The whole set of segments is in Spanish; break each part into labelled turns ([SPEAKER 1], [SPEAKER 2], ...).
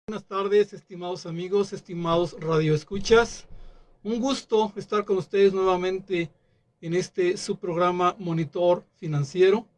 [SPEAKER 1] Buenas tardes, estimados amigos, estimados radioescuchas. Un gusto estar con ustedes nuevamente en este su programa Monitor Financiero.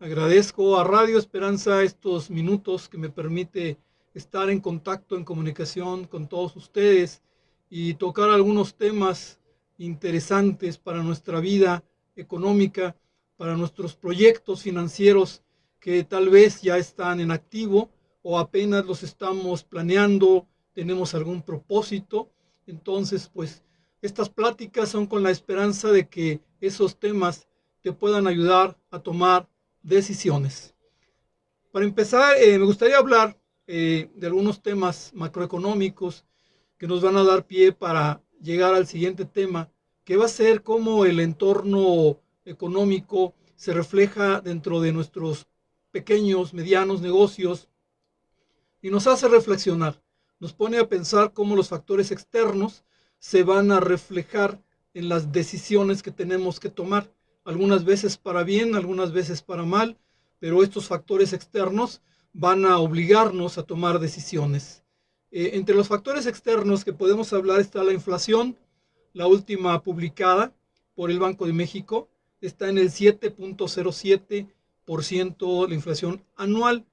[SPEAKER 1] Agradezco a Radio Esperanza estos minutos que me permite estar en contacto, en comunicación con todos ustedes y tocar algunos temas interesantes para nuestra vida económica, para nuestros proyectos financieros que tal vez ya están en activo o apenas los estamos planeando, tenemos algún propósito. Entonces, pues estas pláticas son con la esperanza de que esos temas te puedan ayudar a tomar decisiones. Para empezar, me gustaría hablar de algunos temas macroeconómicos que nos van a dar pie para llegar al siguiente tema, que va a ser cómo el entorno económico se refleja dentro de nuestros pequeños, medianos negocios y nos hace reflexionar, nos pone a pensar cómo los factores externos se van a reflejar en las decisiones que tenemos que tomar, algunas veces para bien, algunas veces para mal, pero estos factores externos van a obligarnos a tomar decisiones. Entre los factores externos que podemos hablar está la inflación, la última publicada por el Banco de México, está en el 7.07% la inflación anual,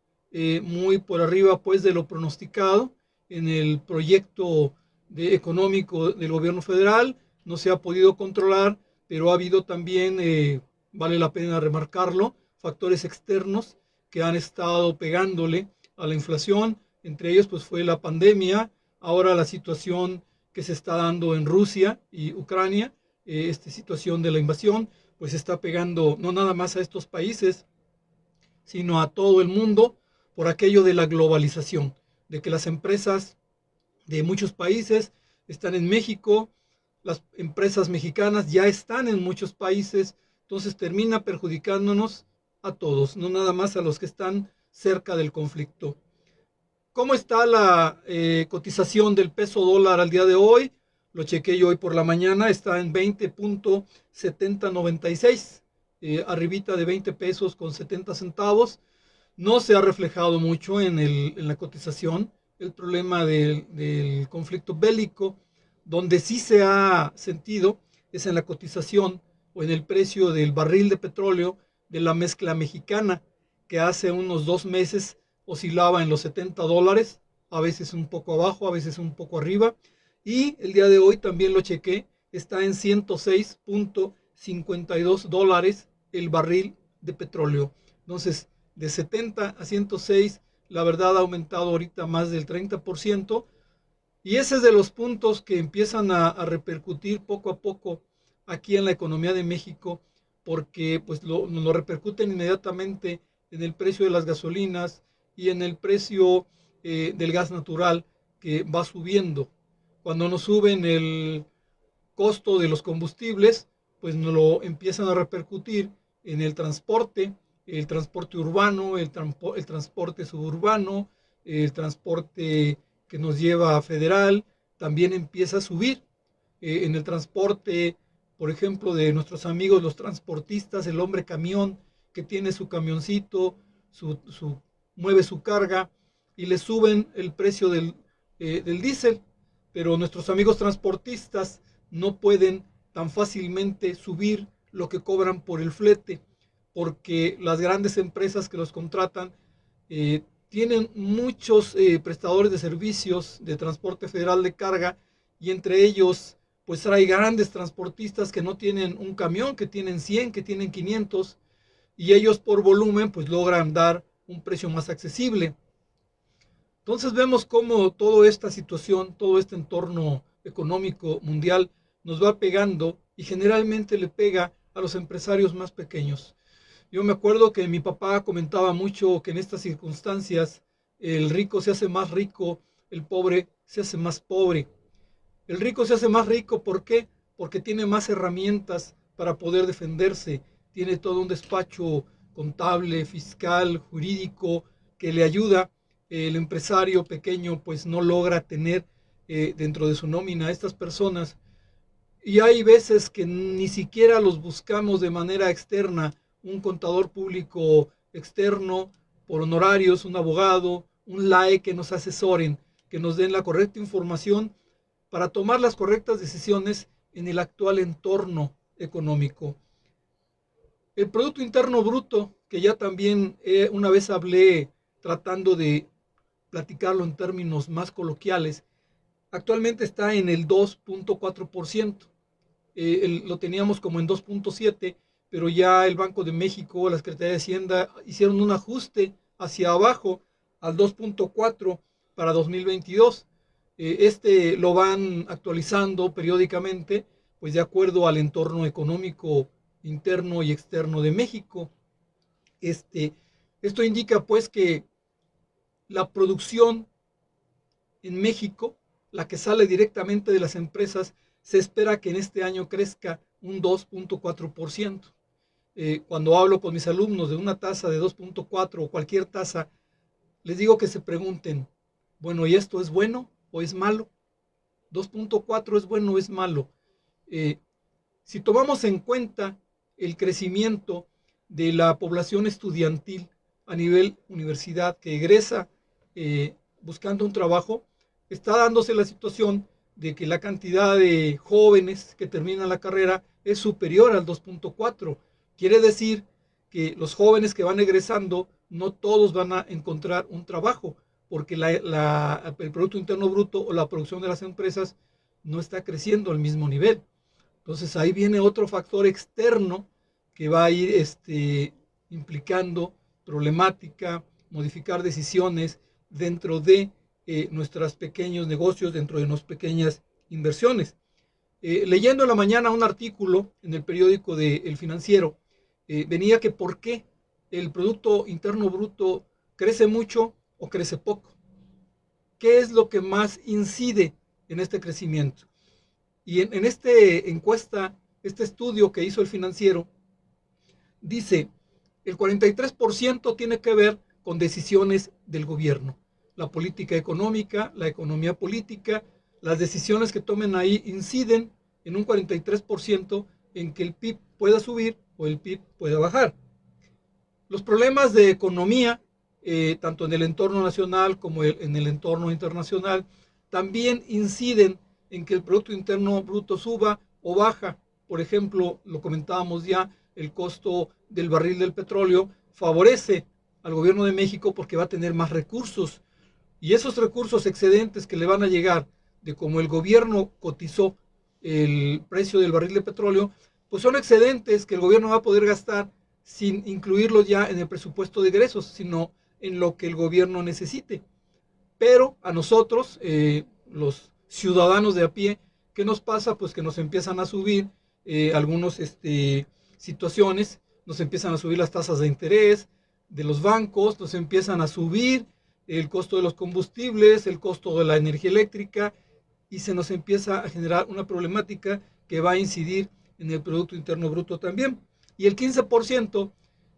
[SPEAKER 1] muy por arriba pues de lo pronosticado en el proyecto económico del gobierno federal. No se ha podido controlar, pero ha habido también, vale la pena remarcarlo, factores externos que han estado pegándole a la inflación. Entre ellos pues fue la pandemia, ahora la situación que se está dando en Rusia y Ucrania, esta situación de la invasión pues está pegando no nada más a estos países, sino a todo el mundo, por aquello de la globalización, de que las empresas de muchos países están en México, las empresas mexicanas ya están en muchos países, entonces termina perjudicándonos a todos, no nada más a los que están cerca del conflicto. ¿Cómo está la cotización del peso dólar al día de hoy? Lo chequé yo hoy por la mañana, está en 20.7096, arribita de 20 pesos con 70 centavos. No se ha reflejado mucho en la cotización el problema del conflicto bélico. Donde sí se ha sentido es en la cotización o en el precio del barril de petróleo de la mezcla mexicana, que hace unos 2 meses oscilaba en los $70, a veces un poco abajo, a veces un poco arriba, y el día de hoy también lo chequé, está en $106.52 el barril de petróleo. Entonces, de 70 a 106, la verdad ha aumentado ahorita más del 30%, y ese es de los puntos que empiezan a repercutir poco a poco aquí en la economía de México, porque pues lo repercuten inmediatamente en el precio de las gasolinas y en el precio del gas natural, que va subiendo. Cuando nos suben el costo de los combustibles, pues nos lo empiezan a repercutir en el transporte urbano, el transporte suburbano, el transporte que nos lleva a federal, también empieza a subir. En el transporte, por ejemplo, de nuestros amigos los transportistas, el hombre camión que tiene su camioncito, mueve su carga y le suben el precio del diésel, pero nuestros amigos transportistas no pueden tan fácilmente subir lo que cobran por el flete, porque las grandes empresas que los contratan tienen muchos prestadores de servicios de transporte federal de carga, y entre ellos pues hay grandes transportistas que no tienen un camión, que tienen 100, que tienen 500, y ellos por volumen pues logran dar un precio más accesible. Entonces vemos cómo toda esta situación, todo este entorno económico mundial nos va pegando, y generalmente le pega a los empresarios más pequeños. Yo me acuerdo que mi papá comentaba mucho que en estas circunstancias el rico se hace más rico, el pobre se hace más pobre. El rico se hace más rico, ¿por qué? Porque tiene más herramientas para poder defenderse, tiene todo un despacho contable, fiscal, jurídico que le ayuda. El empresario pequeño pues no logra tener dentro de su nómina a estas personas, y hay veces que ni siquiera los buscamos de manera externa, un contador público externo por honorarios, un abogado, un LAE que nos asesoren. que nos den la correcta información para tomar las correctas decisiones en el actual entorno económico. El Producto Interno Bruto, que ya también una vez hablé tratando de platicarlo en términos más coloquiales, actualmente está en el 2.4%. Lo teníamos como en 2.7%, pero ya el Banco de México, la Secretaría de Hacienda hicieron un ajuste hacia abajo al 2.4% para 2022. Este lo van actualizando periódicamente, pues de acuerdo al entorno económico interno y externo de México. Esto indica pues que la producción en México, la que sale directamente de las empresas, se espera que en este año crezca un 2.4%. Cuando hablo con mis alumnos de una tasa de 2.4 o cualquier tasa, les digo que se pregunten, bueno, ¿y esto es bueno o es malo? 2.4 es bueno o es malo. Si tomamos en cuenta el crecimiento de la población estudiantil a nivel universidad que egresa buscando un trabajo, está dándose la situación de que la cantidad de jóvenes que terminan la carrera es superior al 2.4. Quiere decir que los jóvenes que van egresando no todos van a encontrar un trabajo, porque el Producto Interno Bruto o la producción de las empresas no está creciendo al mismo nivel. Entonces ahí viene otro factor externo que va a ir implicando problemática, modificar decisiones dentro de nuestros pequeños negocios, dentro de nuestras pequeñas inversiones. Leyendo en la mañana un artículo en el periódico de El Financiero, venía que por qué el Producto Interno Bruto crece mucho o crece poco. ¿Qué es lo que más incide en este crecimiento? Y en esta encuesta, este estudio que hizo El Financiero, dice, el 43% tiene que ver con decisiones del gobierno. La política económica, la economía política, las decisiones que tomen ahí inciden en un 43% en que el PIB pueda subir o el PIB pueda bajar. Los problemas de economía, tanto en el entorno nacional como en el entorno internacional, también inciden en que el Producto Interno Bruto suba o baja. Por ejemplo, lo comentábamos ya, el costo del barril del petróleo favorece al gobierno de México porque va a tener más recursos. Y esos recursos excedentes que le van a llegar de cómo el gobierno cotizó el precio del barril de petróleo, pues son excedentes que el gobierno va a poder gastar sin incluirlos ya en el presupuesto de egresos, sino en lo que el gobierno necesite. Pero a nosotros, los ciudadanos de a pie, ¿qué nos pasa? Pues que nos empiezan a subir algunas situaciones, nos empiezan a subir las tasas de interés de los bancos, nos empiezan a subir el costo de los combustibles, el costo de la energía eléctrica, y se nos empieza a generar una problemática que va a incidir en el Producto Interno Bruto también. Y el 15%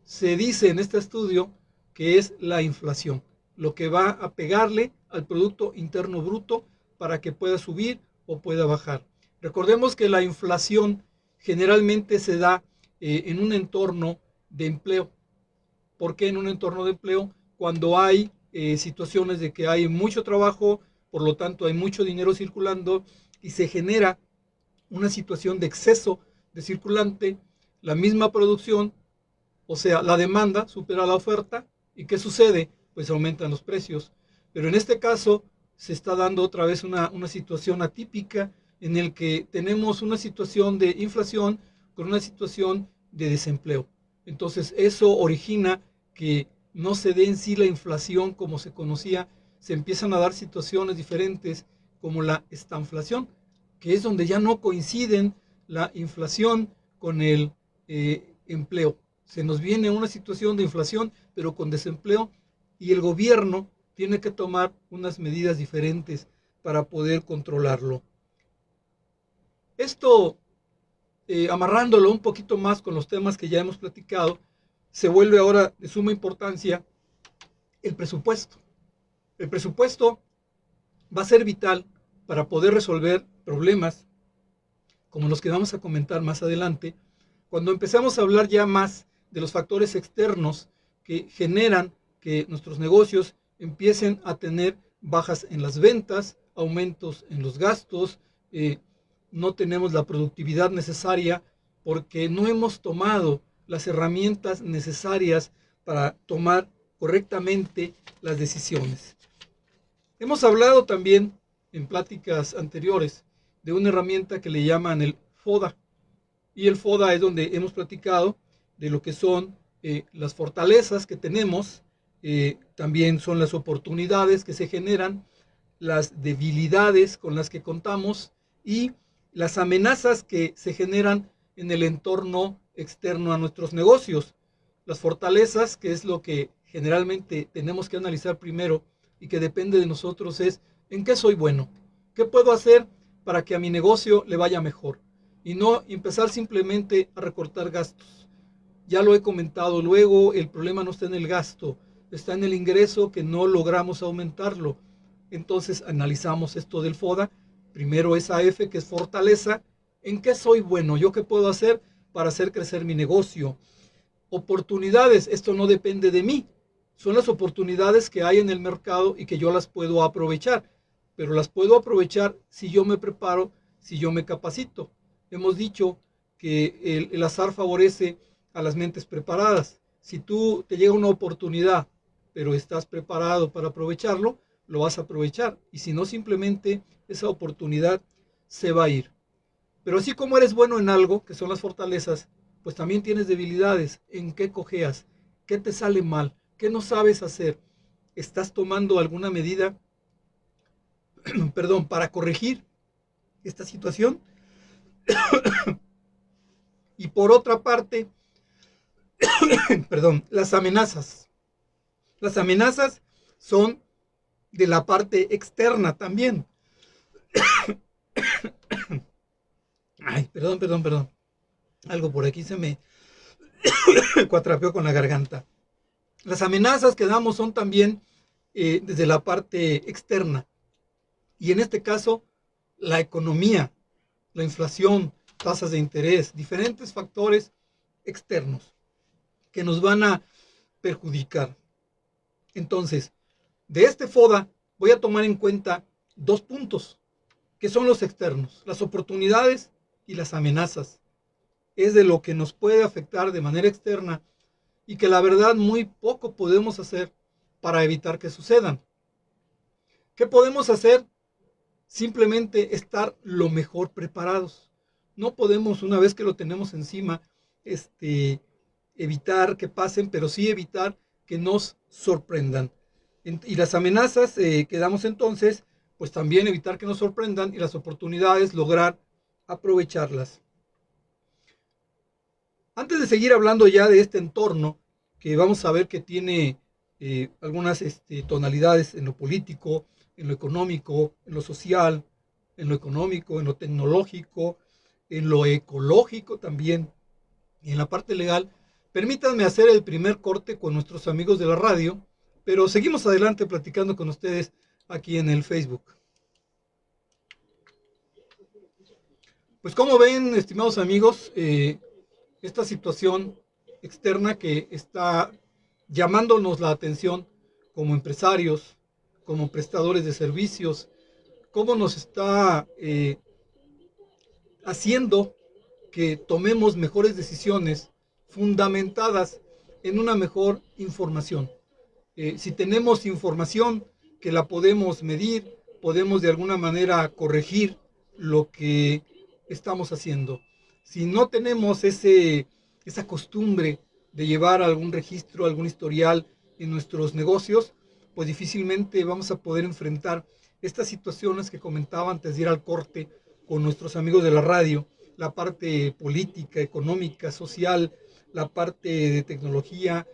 [SPEAKER 1] se dice en este estudio que es la inflación, lo que va a pegarle al Producto Interno Bruto para que pueda subir o pueda bajar. Recordemos que la inflación generalmente se da en un entorno de empleo. ¿Por qué en un entorno de empleo? Cuando hay situaciones de que hay mucho trabajo, por lo tanto hay mucho dinero circulando y se genera una situación de exceso de circulante, la misma producción, o sea, la demanda supera la oferta, ¿y qué sucede? Pues aumentan los precios. Pero en este caso se está dando otra vez una situación atípica en el que tenemos una situación de inflación con una situación de desempleo. Entonces eso origina que no se dé en sí la inflación como se conocía, se empiezan a dar situaciones diferentes como la estanflación, que es donde ya no coinciden la inflación con el empleo. Se nos viene una situación de inflación, pero con desempleo, y el gobierno tiene que tomar unas medidas diferentes para poder controlarlo. Esto, amarrándolo un poquito más con los temas que ya hemos platicado, se vuelve ahora de suma importancia el presupuesto. El presupuesto va a ser vital para poder resolver problemas como los que vamos a comentar más adelante, cuando empezamos a hablar ya más de los factores externos que generan que nuestros negocios empiecen a tener bajas en las ventas, aumentos en los gastos, no tenemos la productividad necesaria porque no hemos tomado las herramientas necesarias para tomar correctamente las decisiones. Hemos hablado también en pláticas anteriores de una herramienta que le llaman el FODA. Y el FODA es donde hemos platicado de lo que son las fortalezas que tenemos, también son las oportunidades que se generan, las debilidades con las que contamos y las amenazas que se generan en el entorno externo a nuestros negocios. Las fortalezas, que es lo que generalmente tenemos que analizar primero y que depende de nosotros, es en qué soy bueno, qué puedo hacer para que a mi negocio le vaya mejor y no empezar simplemente a recortar gastos. Ya lo he comentado luego, el problema no está en el gasto, está en el ingreso que no logramos aumentarlo. Entonces analizamos esto del FODA, primero esa F que es fortaleza, ¿en qué soy bueno? ¿Yo qué puedo hacer para hacer crecer mi negocio? Oportunidades, esto no depende de mí, son las oportunidades que hay en el mercado y que yo las puedo aprovechar, pero las puedo aprovechar si yo me preparo, si yo me capacito. Hemos dicho que el azar favorece a las mentes preparadas. Si tú te llega una oportunidad, pero estás preparado para aprovecharlo, lo vas a aprovechar. Y si no, simplemente esa oportunidad se va a ir. Pero así como eres bueno en algo, que son las fortalezas, pues también tienes debilidades. ¿En qué cojeas? ¿Qué te sale mal? ¿Qué no sabes hacer? ¿Estás tomando alguna medida, para corregir esta situación? Y por otra parte, las amenazas. Las amenazas son de la parte externa también. Ay, perdón. Algo por aquí se me cuatrapeó con la garganta. Las amenazas que damos son también desde la parte externa. Y en este caso, la economía, la inflación, tasas de interés, diferentes factores externos que nos van a perjudicar. Entonces, de este FODA voy a tomar en cuenta 2 puntos, que son los externos, las oportunidades y las amenazas. Es de lo que nos puede afectar de manera externa y que la verdad muy poco podemos hacer para evitar que sucedan. ¿Qué podemos hacer? Simplemente estar lo mejor preparados. No podemos, una vez que lo tenemos encima, evitar que pasen, pero sí evitar que nos sorprendan. Y las amenazas que damos entonces, pues también evitar que nos sorprendan, y las oportunidades lograr aprovecharlas. Antes de seguir hablando ya de este entorno, que vamos a ver que tiene algunas tonalidades en lo político, en lo económico, en lo social, en lo económico, en lo tecnológico, en lo ecológico también, y en la parte legal, permítanme hacer el primer corte con nuestros amigos de la radio, pero seguimos adelante platicando con ustedes aquí en el Facebook. Pues como ven, estimados amigos, esta situación externa que está llamándonos la atención como empresarios, como prestadores de servicios, cómo nos está haciendo que tomemos mejores decisiones fundamentadas en una mejor información. Si tenemos información que la podemos medir, podemos de alguna manera corregir lo que estamos haciendo. Si no tenemos esa costumbre de llevar algún registro, algún historial en nuestros negocios, pues difícilmente vamos a poder enfrentar estas situaciones que comentaba antes de ir al corte con nuestros amigos de la radio, la parte política, económica, social, la parte de tecnología,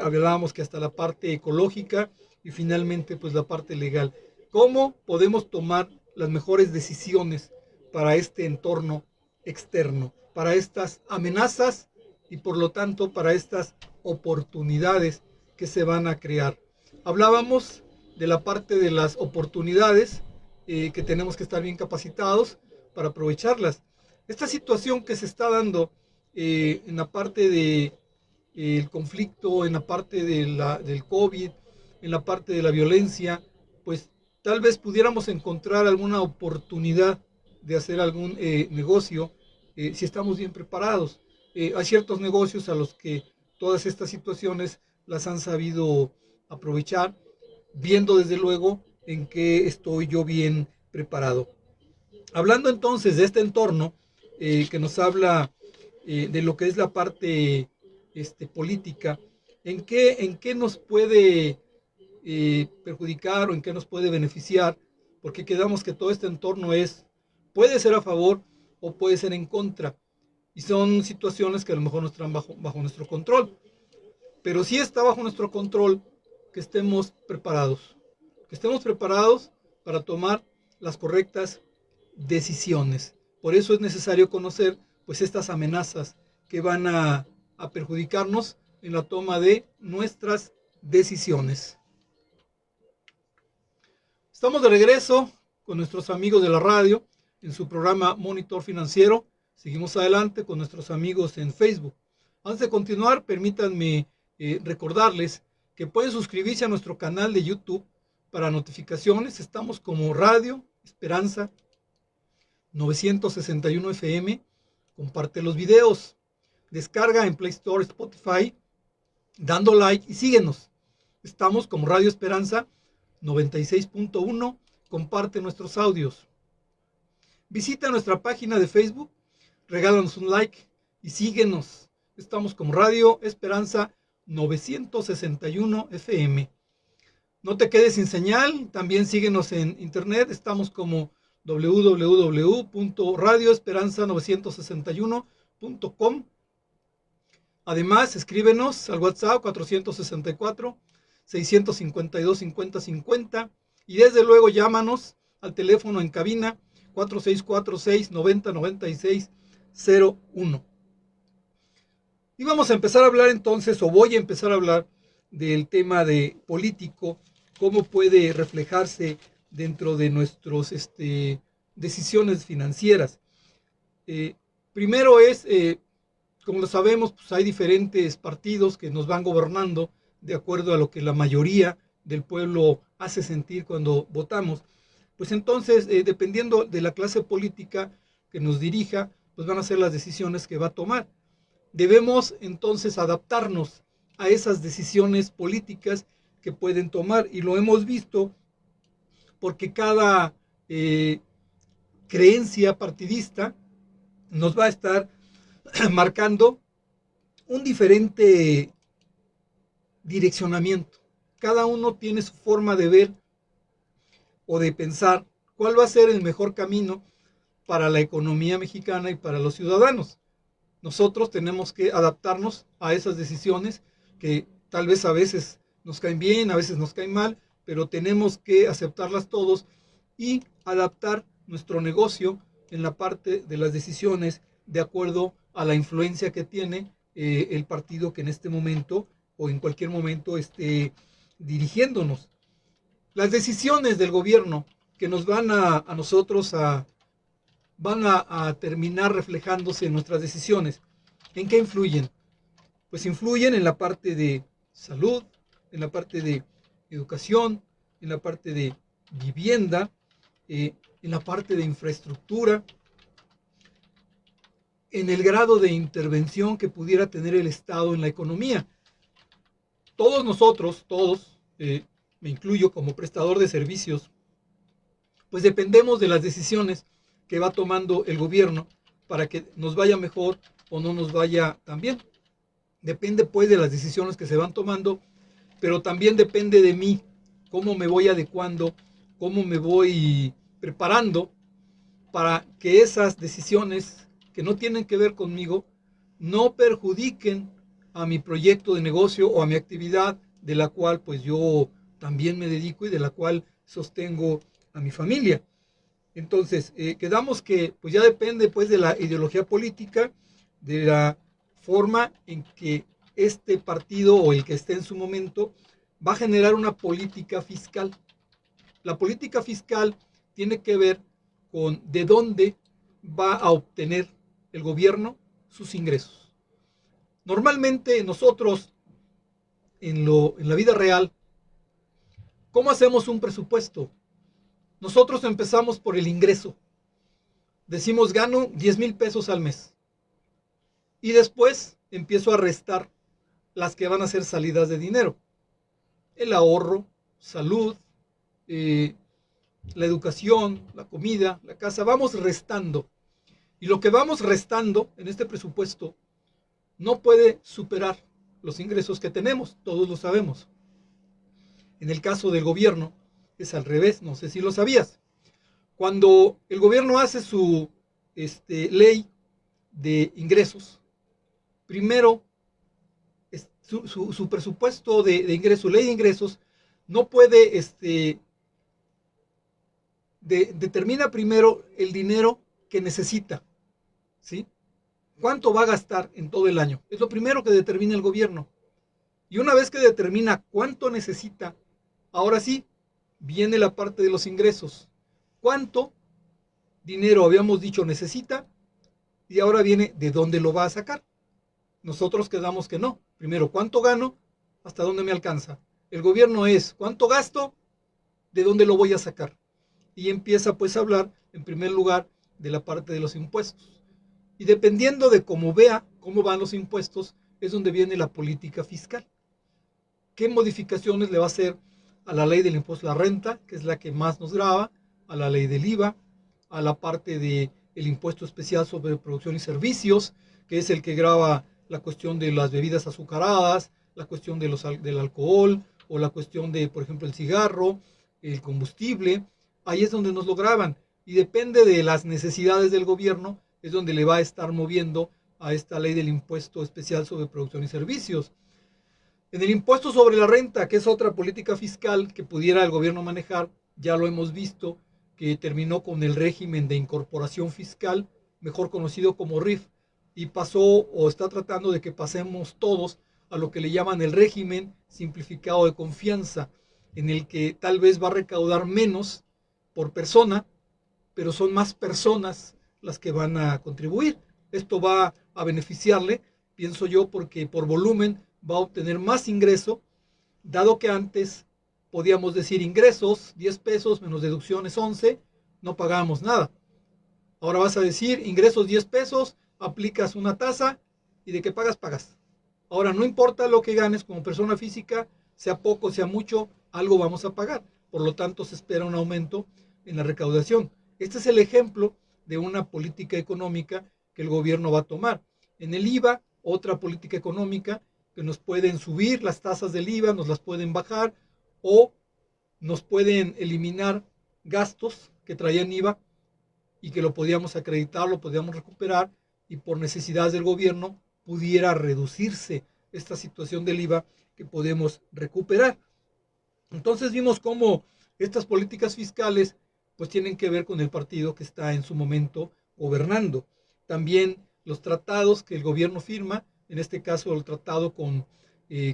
[SPEAKER 1] hablábamos que hasta la parte ecológica y finalmente pues la parte legal. ¿Cómo podemos tomar las mejores decisiones para este entorno externo, para estas amenazas y por lo tanto para estas oportunidades que se van a crear? Hablábamos de la parte de las oportunidades, que tenemos que estar bien capacitados para aprovecharlas. Esta situación que se está dando en la parte de el conflicto, en la parte del COVID, en la parte de la violencia, pues tal vez pudiéramos encontrar alguna oportunidad de hacer algún negocio si estamos bien preparados. Hay ciertos negocios a los que todas estas situaciones las han sabido aprovechar, viendo desde luego en qué estoy yo bien preparado. Hablando entonces de este entorno que nos habla de lo que es la parte política, en qué nos puede perjudicar o en qué nos puede beneficiar? Porque quedamos que todo este entorno puede ser a favor o puede ser en contra. Y son situaciones que a lo mejor no están bajo nuestro control. Pero sí está bajo nuestro control que estemos preparados. Que estemos preparados para tomar las correctas decisiones. Por eso es necesario conocer pues estas amenazas que van a perjudicarnos en la toma de nuestras decisiones. Estamos de regreso con nuestros amigos de la radio en su programa Monitor Financiero. Seguimos adelante con nuestros amigos en Facebook. Antes de continuar, permítanme recordarles que pueden suscribirse a nuestro canal de YouTube para notificaciones. Estamos como Radio Esperanza 961 FM. Comparte los videos, descarga en Play Store, Spotify, dando like y síguenos. Estamos como Radio Esperanza 96.1. Comparte nuestros audios. Visita nuestra página de Facebook, regálanos un like y síguenos. Estamos como Radio Esperanza 961 FM. No te quedes sin señal, también síguenos en internet. Estamos como www.radioesperanza961.com. Además, escríbenos al WhatsApp 464-652-5050 y desde luego llámanos al teléfono en cabina 4646-909601. Y vamos a empezar a hablar entonces, o voy a empezar a hablar del tema de político, cómo puede reflejarse dentro de nuestras decisiones financieras. Primero como lo sabemos, pues hay diferentes partidos que nos van gobernando de acuerdo a lo que la mayoría del pueblo hace sentir cuando votamos. Pues entonces, dependiendo de la clase política que nos dirija, pues van a ser las decisiones que va a tomar. Debemos entonces adaptarnos a esas decisiones políticas que pueden tomar, y lo hemos visto porque cada creencia partidista nos va a estar marcando un diferente direccionamiento. Cada uno tiene su forma de ver o de pensar cuál va a ser el mejor camino para la economía mexicana y para los ciudadanos. Nosotros tenemos que adaptarnos a esas decisiones que tal vez a veces nos caen bien, a veces nos caen mal, pero tenemos que aceptarlas todos y adaptar nuestro negocio en la parte de las decisiones de acuerdo a la influencia que tiene el partido que en este momento o en cualquier momento esté dirigiéndonos. Las decisiones del gobierno que nos van a nosotros van a terminar reflejándose en nuestras decisiones. ¿En qué influyen? Pues influyen en la parte de salud, en la parte de educación, en la parte de vivienda, en la parte de infraestructura, en el grado de intervención que pudiera tener el Estado en la economía. Todos nosotros, me incluyo como prestador de servicios, pues dependemos de las decisiones que va tomando el gobierno para que nos vaya mejor o no nos vaya tan bien. Depende pues de las decisiones que se van tomando, pero también depende de mí, cómo me voy adecuando, cómo me voy preparando para que esas decisiones que no tienen que ver conmigo no perjudiquen a mi proyecto de negocio o a mi actividad de la cual pues yo también me dedico y de la cual sostengo a mi familia. Entonces, quedamos que pues ya depende pues de la ideología política, de la forma en que este partido o el que esté en su momento va a generar una política fiscal. La política fiscal tiene que ver con de dónde va a obtener el gobierno sus ingresos. Normalmente nosotros en la vida real, ¿cómo hacemos un presupuesto? Nosotros empezamos por el ingreso. Decimos gano 10,000 pesos al mes. Y después empiezo a restar las que van a ser salidas de dinero. El ahorro, salud, eh, la educación, la comida, la casa. Vamos restando. Y lo que vamos restando en este presupuesto no puede superar los ingresos que tenemos. Todos lo sabemos. En el caso del gobierno es al revés. No sé si lo sabías. Cuando el gobierno hace su ley de ingresos, primero su presupuesto de ingresos, ley de ingresos, no puede, determina primero el dinero que necesita, ¿sí? ¿Cuánto va a gastar en todo el año? Es lo primero que determina el gobierno. Y una vez que determina cuánto necesita, ahora sí, viene la parte de los ingresos. ¿Cuánto dinero habíamos dicho necesita? Y ahora viene de dónde lo va a sacar. Nosotros quedamos que no. Primero, ¿cuánto gano? ¿Hasta dónde me alcanza? El gobierno es, ¿cuánto gasto? ¿De dónde lo voy a sacar? Y empieza pues a hablar, en primer lugar, de la parte de los impuestos. Y dependiendo de cómo vea cómo van los impuestos, es donde viene la política fiscal. ¿Qué modificaciones le va a hacer a la ley del impuesto a la renta, que es la que más nos grava, a la ley del IVA, a la parte del impuesto especial sobre producción y servicios, que es el que grava la cuestión de las bebidas azucaradas, la cuestión del alcohol, o la cuestión de, por ejemplo, el cigarro, el combustible? Ahí es donde nos lo graban. Y depende de las necesidades del gobierno, es donde le va a estar moviendo a esta ley del impuesto especial sobre producción y servicios. En el impuesto sobre la renta, que es otra política fiscal que pudiera el gobierno manejar, ya lo hemos visto, que terminó con el régimen de incorporación fiscal, mejor conocido como RIF, y pasó o está tratando de que pasemos todos a lo que le llaman el régimen simplificado de confianza, en el que tal vez va a recaudar menos por persona, pero son más personas las que van a contribuir. Esto va a beneficiarle, pienso yo, porque por volumen va a obtener más ingreso, dado que antes podíamos decir ingresos 10 pesos menos deducciones 11, no pagábamos nada. Ahora vas a decir ingresos 10 pesos, aplicas una tasa y de que pagas, pagas. Ahora no importa lo que ganes como persona física, sea poco, sea mucho, algo vamos a pagar. Por lo tanto, se espera un aumento en la recaudación. Este es el ejemplo de una política económica que el gobierno va a tomar. En el IVA, otra política económica que nos pueden subir las tasas del IVA, nos las pueden bajar o nos pueden eliminar gastos que traían IVA y que lo podíamos acreditar, lo podíamos recuperar y por necesidades del gobierno pudiera reducirse esta situación del IVA que podemos recuperar. Entonces vimos cómo estas políticas fiscales pues tienen que ver con el partido que está en su momento gobernando. También los tratados que el gobierno firma, en este caso el tratado con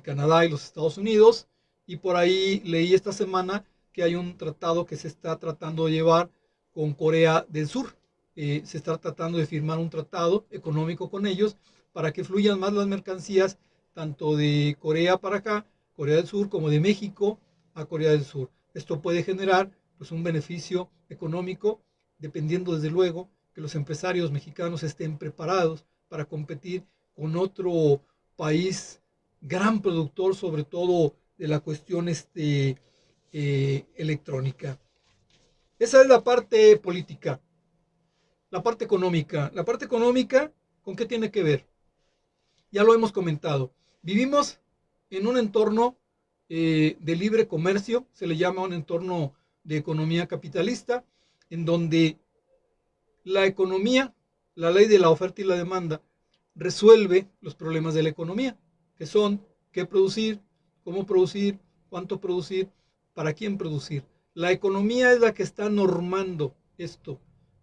[SPEAKER 1] Canadá y los Estados Unidos, y por ahí leí esta semana que hay un tratado que se está tratando de llevar con Corea del Sur. Se está tratando de firmar un tratado económico con ellos para que fluyan más las mercancías tanto de Corea para acá, Corea del Sur, como de México a Corea del Sur. Esto puede generar pues un beneficio económico, dependiendo desde luego que los empresarios mexicanos estén preparados para competir con otro país gran productor, sobre todo de la cuestión electrónica. Esa es la parte política. La parte económica. La parte económica, ¿con qué tiene que ver? Ya lo hemos comentado. Vivimos en un entorno de libre comercio, se le llama un entorno de economía capitalista, en donde la economía, la ley de la oferta y la demanda, resuelve los problemas de la economía, que son qué producir, cómo producir, cuánto producir, para quién producir. La economía es la que está normando esto,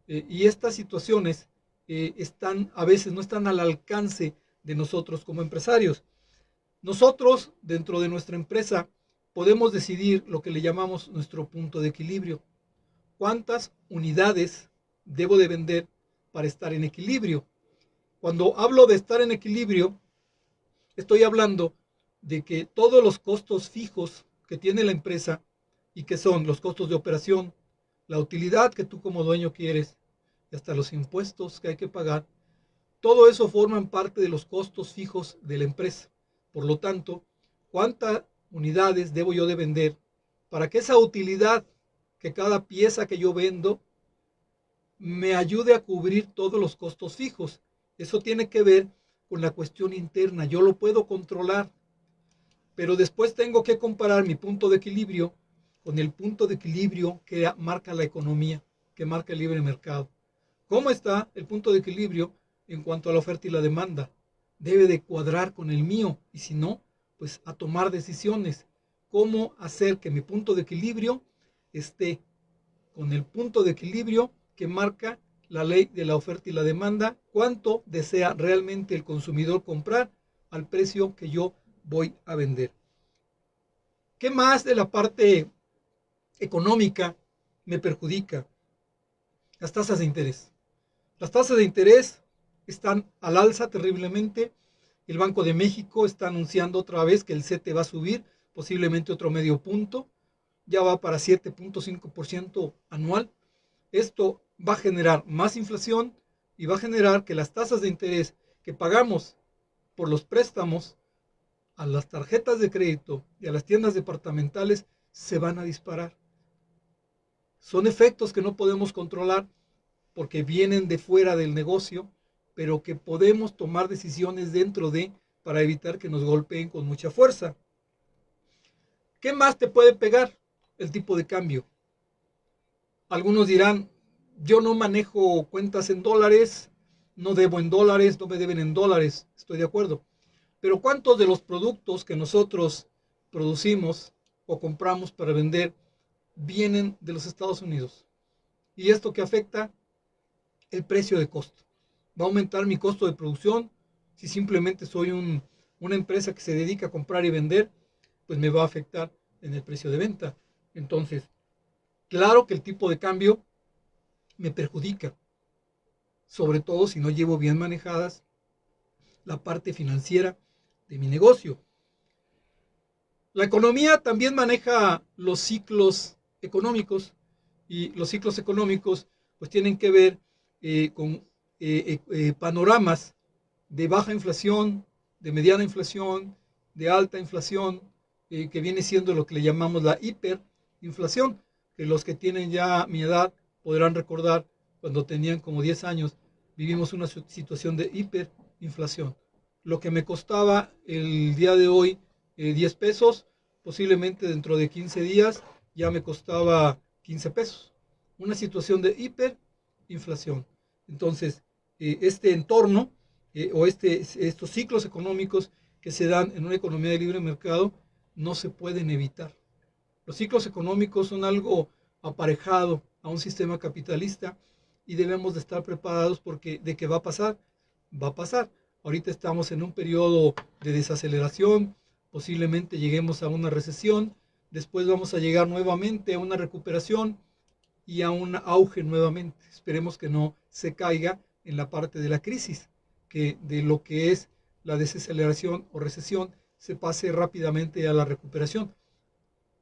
[SPEAKER 1] y estas situaciones están a veces no están al alcance de nosotros como empresarios. Nosotros, dentro de nuestra empresa, podemos decidir lo que le llamamos nuestro punto de equilibrio. ¿Cuántas unidades debo de vender para estar en equilibrio? Cuando hablo de estar en equilibrio, estoy hablando de que todos los costos fijos que tiene la empresa y que son los costos de operación, la utilidad que tú como dueño quieres y hasta los impuestos que hay que pagar, todo eso forman parte de los costos fijos de la empresa. Por lo tanto, ¿cuántas unidades debo yo de vender para que esa utilidad, que cada pieza que yo vendo me ayude a cubrir todos los costos fijos? Eso tiene que ver con la cuestión interna. Yo lo puedo controlar, pero después tengo que comparar mi punto de equilibrio con el punto de equilibrio que marca la economía, que marca el libre mercado. ¿Cómo está el punto de equilibrio en cuanto a la oferta y la demanda? Debe de cuadrar con el mío, y si no, pues a tomar decisiones. ¿Cómo hacer que mi punto de equilibrio esté con el punto de equilibrio que marca la ley de la oferta y la demanda? ¿Cuánto desea realmente el consumidor comprar al precio que yo voy a vender? ¿Qué más de la parte económica me perjudica? Las tasas de interés. Las tasas de interés están al alza terriblemente. El Banco de México está anunciando otra vez que el CETE va a subir, posiblemente otro medio punto. Ya va para 7.5% anual. Esto va a generar más inflación y va a generar que las tasas de interés que pagamos por los préstamos a las tarjetas de crédito y a las tiendas departamentales se van a disparar. Son efectos que no podemos controlar porque vienen de fuera del negocio, pero que podemos tomar decisiones dentro de para evitar que nos golpeen con mucha fuerza. ¿Qué más te puede pegar? El tipo de cambio. Algunos dirán, yo no manejo cuentas en dólares, no debo en dólares, no me deben en dólares, estoy de acuerdo. Pero ¿cuántos de los productos que nosotros producimos o compramos para vender vienen de los Estados Unidos? ¿Y esto qué afecta? El precio de costo. ¿Va a aumentar mi costo de producción? Si simplemente soy una empresa que se dedica a comprar y vender, pues me va a afectar en el precio de venta. Entonces, claro que el tipo de cambio me perjudica, sobre todo si no llevo bien manejadas la parte financiera de mi negocio. La economía también maneja los ciclos económicos, y los ciclos económicos pues tienen que ver con panoramas de baja inflación, de mediana inflación, de alta inflación, que viene siendo lo que le llamamos la hiperinflación, que los que tienen ya mi edad podrán recordar cuando tenían como 10 años, vivimos una situación de hiperinflación. Lo que me costaba el día de hoy 10 pesos, posiblemente dentro de 15 días ya me costaba 15 pesos. Una situación de hiperinflación. Entonces, este entorno o estos ciclos económicos que se dan en una economía de libre mercado no se pueden evitar. Los ciclos económicos son algo aparejado a un sistema capitalista y debemos de estar preparados porque de qué va a pasar, va a pasar. Ahorita estamos en un periodo de desaceleración, posiblemente lleguemos a una recesión, después vamos a llegar nuevamente a una recuperación y a un auge nuevamente. Esperemos que no se caiga en la parte de la crisis, que de lo que es la desaceleración o recesión se pase rápidamente a la recuperación.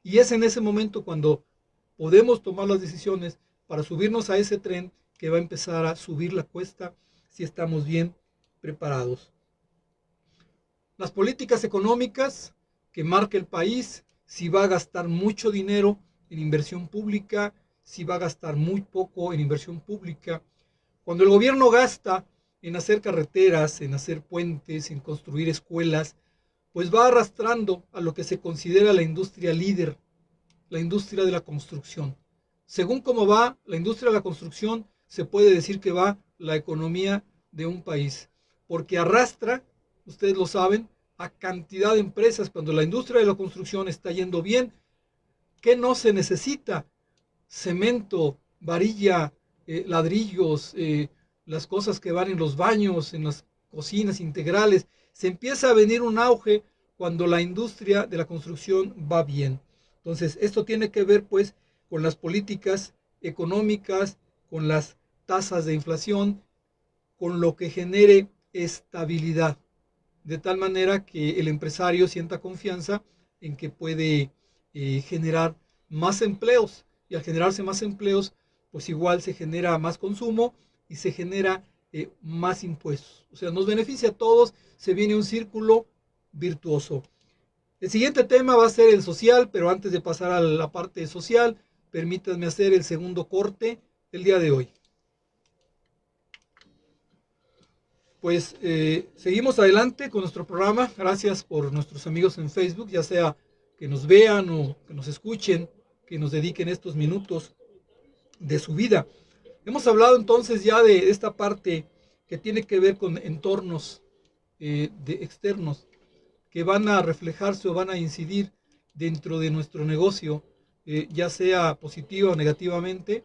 [SPEAKER 1] Y es en ese momento cuando podemos tomar las decisiones para subirnos a ese tren que va a empezar a subir la cuesta si estamos bien preparados. Las políticas económicas que marca el país, si va a gastar mucho dinero en inversión pública, si va a gastar muy poco en inversión pública. Cuando el gobierno gasta en hacer carreteras, en hacer puentes, en construir escuelas, pues va arrastrando a lo que se considera la industria líder, la industria de la construcción. Según cómo va la industria de la construcción, se puede decir que va la economía de un país, porque arrastra, ustedes lo saben, a cantidad de empresas. Cuando la industria de la construcción está yendo bien, ¿qué no se necesita? Cemento, varilla, ladrillos, las cosas que van en los baños, en las cocinas integrales. Se empieza a venir un auge cuando la industria de la construcción va bien. Entonces, esto tiene que ver pues con las políticas económicas, con las tasas de inflación, con lo que genere estabilidad, de tal manera que el empresario sienta confianza en que puede generar más empleos. y al generarse más empleos, pues igual se genera más consumo y se genera más impuestos. O sea, nos beneficia a todos, se viene un círculo virtuoso. El siguiente tema va a ser el social, pero antes de pasar a la parte social, permítanme hacer el segundo corte el día de hoy. Pues seguimos adelante con nuestro programa. Gracias por nuestros amigos en Facebook, ya sea que nos vean o que nos escuchen, que nos dediquen estos minutos de su vida. Hemos hablado entonces ya de esta parte que tiene que ver con entornos externos que van a reflejarse o van a incidir dentro de nuestro negocio, ya sea positiva o negativamente.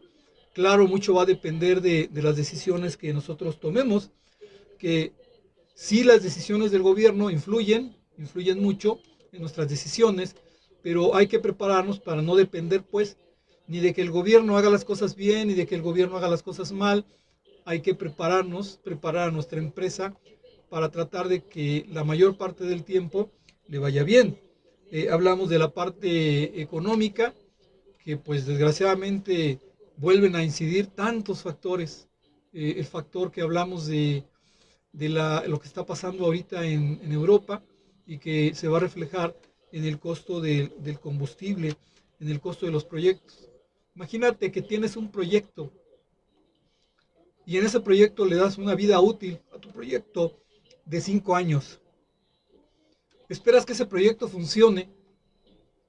[SPEAKER 1] Claro, mucho va a depender de las decisiones que nosotros tomemos, que sí, las decisiones del gobierno influyen mucho en nuestras decisiones, pero hay que prepararnos para no depender pues ni de que el gobierno haga las cosas bien, ni de que el gobierno haga las cosas mal. Hay que preparar a nuestra empresa para tratar de que la mayor parte del tiempo le vaya bien. Hablamos de la parte económica, que pues desgraciadamente vuelven a incidir tantos factores. El factor que hablamos de lo que está pasando ahorita en Europa y que se va a reflejar en el costo del combustible, en el costo de los proyectos. Imagínate que tienes un proyecto y en ese proyecto le das una vida útil a tu proyecto de 5 años. Esperas que ese proyecto funcione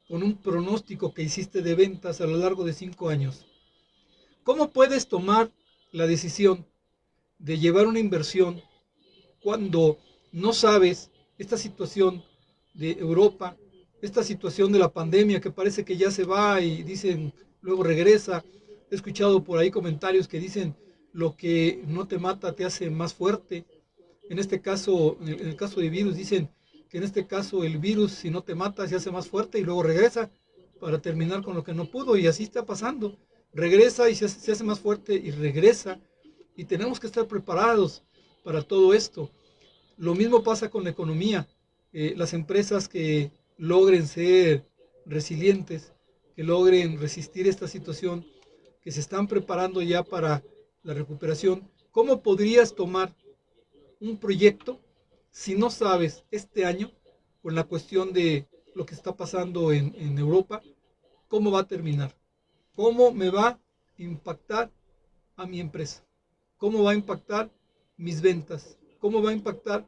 [SPEAKER 1] con un pronóstico que hiciste de ventas a lo largo de 5 años. ¿Cómo puedes tomar la decisión de llevar una inversión cuando no sabes esta situación de Europa, esta situación de la pandemia que parece que ya se va y dicen luego regresa? He escuchado por ahí comentarios que dicen lo que no te mata te hace más fuerte. En este caso, en el caso de virus, dicen que en este caso el virus, si no te mata, se hace más fuerte y luego regresa para terminar con lo que no pudo, y así está pasando. Regresa y se hace más fuerte y regresa, y tenemos que estar preparados para todo esto. Lo mismo pasa con la economía. Las empresas que logren ser resilientes, que logren resistir esta situación, que se están preparando ya para la recuperación. ¿Cómo podrías tomar un proyecto si no sabes este año, con la cuestión de lo que está pasando en Europa, cómo va a terminar? ¿Cómo me va a impactar a mi empresa? ¿Cómo va a impactar mis ventas? ¿Cómo va a impactar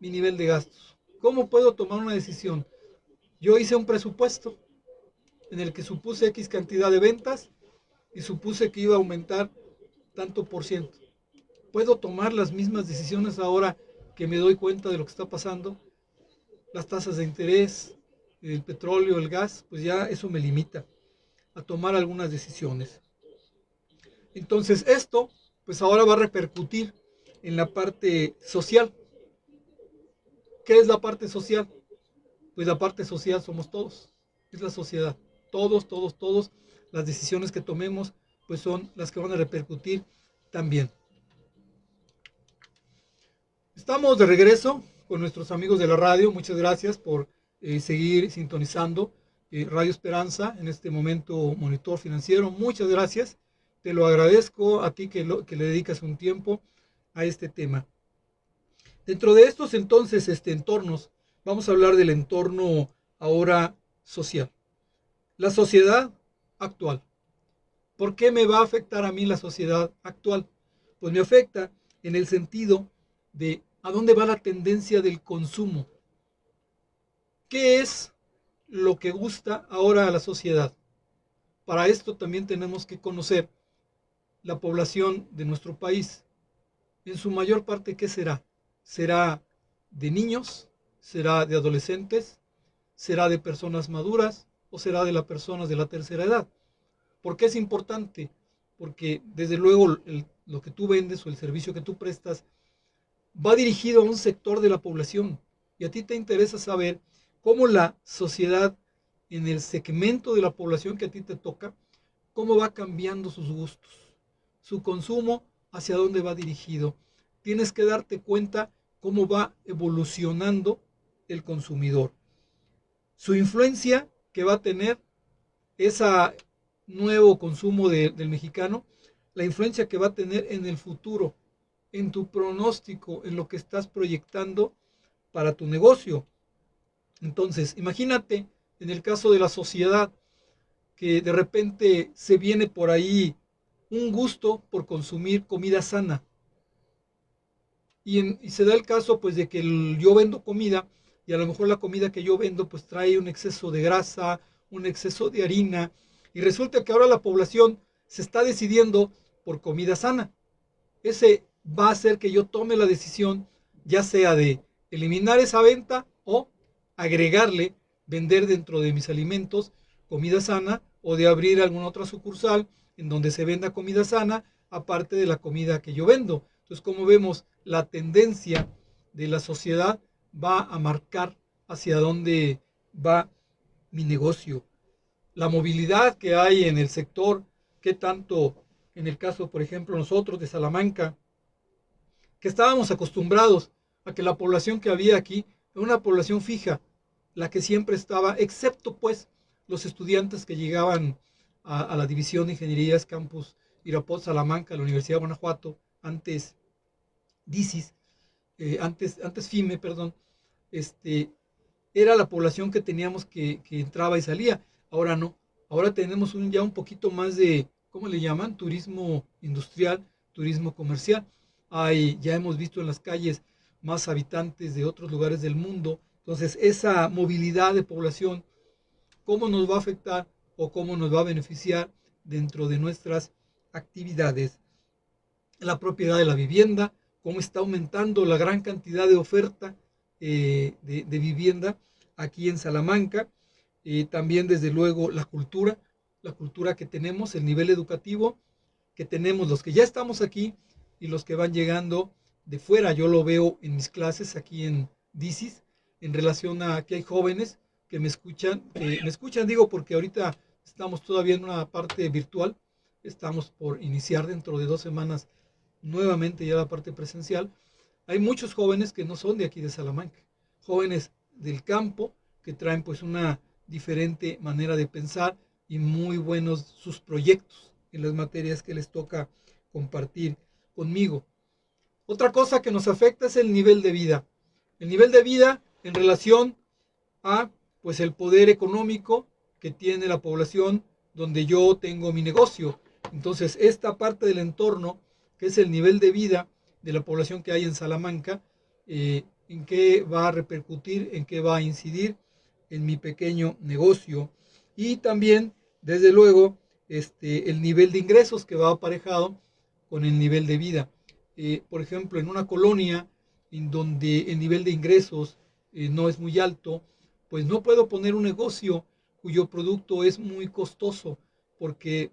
[SPEAKER 1] mi nivel de gastos? ¿Cómo puedo tomar una decisión? Yo hice un presupuesto en el que supuse X cantidad de ventas y supuse que iba a aumentar tanto por ciento. ¿Puedo tomar las mismas decisiones ahora que me doy cuenta de lo que está pasando? Las tasas de interés, el petróleo, el gas, pues ya eso me limita a tomar algunas decisiones. Entonces esto, pues ahora va a repercutir en la parte social. ¿Qué es la parte social? Pues la parte social somos todos, es la sociedad. Todos, las decisiones que tomemos, pues son las que van a repercutir también. Estamos de regreso con nuestros amigos de la radio. Muchas gracias por seguir sintonizando Radio Esperanza, en este momento Monitor Financiero. Muchas gracias. Te lo agradezco a ti que le dedicas un tiempo a este tema. Dentro de estos entonces entornos, vamos a hablar del entorno ahora social. La sociedad actual. ¿Por qué me va a afectar a mí la sociedad actual? Pues me afecta en el sentido de a dónde va la tendencia del consumo. ¿Qué es lo que gusta ahora a la sociedad? Para esto también tenemos que conocer la población de nuestro país. En su mayor parte, ¿qué será? ¿Será de niños? ¿Será de adolescentes? ¿Será de personas maduras? ¿O será de las personas de la tercera edad? ¿Por qué es importante? Porque desde luego lo que tú vendes o el servicio que tú prestas va dirigido a un sector de la población, y a ti te interesa saber cómo la sociedad en el segmento de la población que a ti te toca, cómo va cambiando sus gustos, su consumo, hacia dónde va dirigido. Tienes que darte cuenta cómo va evolucionando el consumidor, su influencia que va a tener esa nuevo consumo del mexicano, la influencia que va a tener en el futuro, en tu pronóstico, en lo que estás proyectando para tu negocio. Entonces, imagínate en el caso de la sociedad que de repente se viene por ahí un gusto por consumir comida sana. Y se da el caso pues de que yo vendo comida y a lo mejor la comida que yo vendo pues trae un exceso de grasa, un exceso de harina y resulta que ahora la población se está decidiendo por comida sana. Ese va a hacer que yo tome la decisión ya sea de eliminar esa venta o agregarle, vender dentro de mis alimentos comida sana o de abrir alguna otra sucursal en donde se venda comida sana aparte de la comida que yo vendo. Entonces, como vemos, la tendencia de la sociedad va a marcar hacia dónde va mi negocio. La movilidad que hay en el sector, que tanto en el caso, por ejemplo, nosotros de Salamanca, que estábamos acostumbrados a que la población que había aquí era una población fija, la que siempre estaba, excepto pues los estudiantes que llegaban a la División de Ingenierías Campus Irapot, Salamanca, la Universidad de Guanajuato, antes DICIS, antes FIME, perdón, era la población que teníamos que entraba y salía. Ahora no. Ahora tenemos ya un poquito más de, ¿cómo le llaman? Turismo industrial, turismo comercial. Ya hemos visto en las calles más habitantes de otros lugares del mundo. Entonces, esa movilidad de población, ¿cómo nos va a afectar o cómo nos va a beneficiar dentro de nuestras actividades? La propiedad de la vivienda, cómo está aumentando la gran cantidad de oferta de vivienda aquí en Salamanca. También, desde luego, la cultura que tenemos, el nivel educativo que tenemos los que ya estamos aquí y los que van llegando de fuera. Yo lo veo en mis clases aquí en DICIS, en relación a que hay jóvenes que me escuchan, digo, porque ahorita estamos todavía en una parte virtual, estamos por iniciar dentro de 2 semanas nuevamente ya la parte presencial. Hay muchos jóvenes que no son de aquí de Salamanca, jóvenes del campo que traen pues una diferente manera de pensar y muy buenos sus proyectos en las materias que les toca compartir conmigo. Otra cosa que nos afecta es el nivel de vida. El nivel de vida en relación a pues el poder económico que tiene la población donde yo tengo mi negocio. Entonces, esta parte del entorno, que es el nivel de vida de la población que hay en Salamanca, en qué va a repercutir, en qué va a incidir en mi pequeño negocio. Y también, desde luego, el nivel de ingresos que va aparejado con el nivel de vida. Por ejemplo, en una colonia en donde el nivel de ingresos no es muy alto, pues no puedo poner un negocio cuyo producto es muy costoso, porque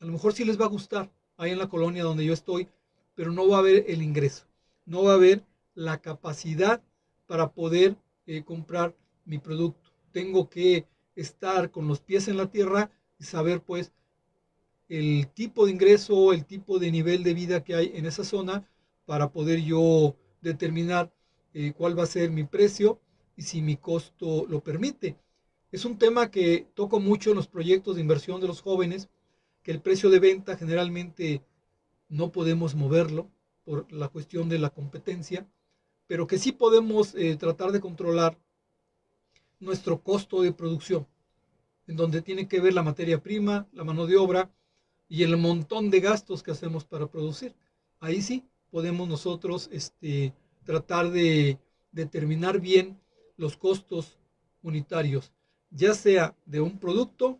[SPEAKER 1] a lo mejor sí les va a gustar ahí en la colonia donde yo estoy, pero no va a haber el ingreso, no va a haber la capacidad para poder comprar mi producto. Tengo que estar con los pies en la tierra y saber pues el tipo de ingreso, el tipo de nivel de vida que hay en esa zona para poder yo determinar cuál va a ser mi precio y si mi costo lo permite. Es un tema que toco mucho en los proyectos de inversión de los jóvenes, que el precio de venta generalmente no podemos moverlo por la cuestión de la competencia, pero que sí podemos tratar de controlar nuestro costo de producción, en donde tiene que ver la materia prima, la mano de obra y el montón de gastos que hacemos para producir. Ahí sí podemos nosotros tratar de determinar bien los costos unitarios, ya sea de un producto,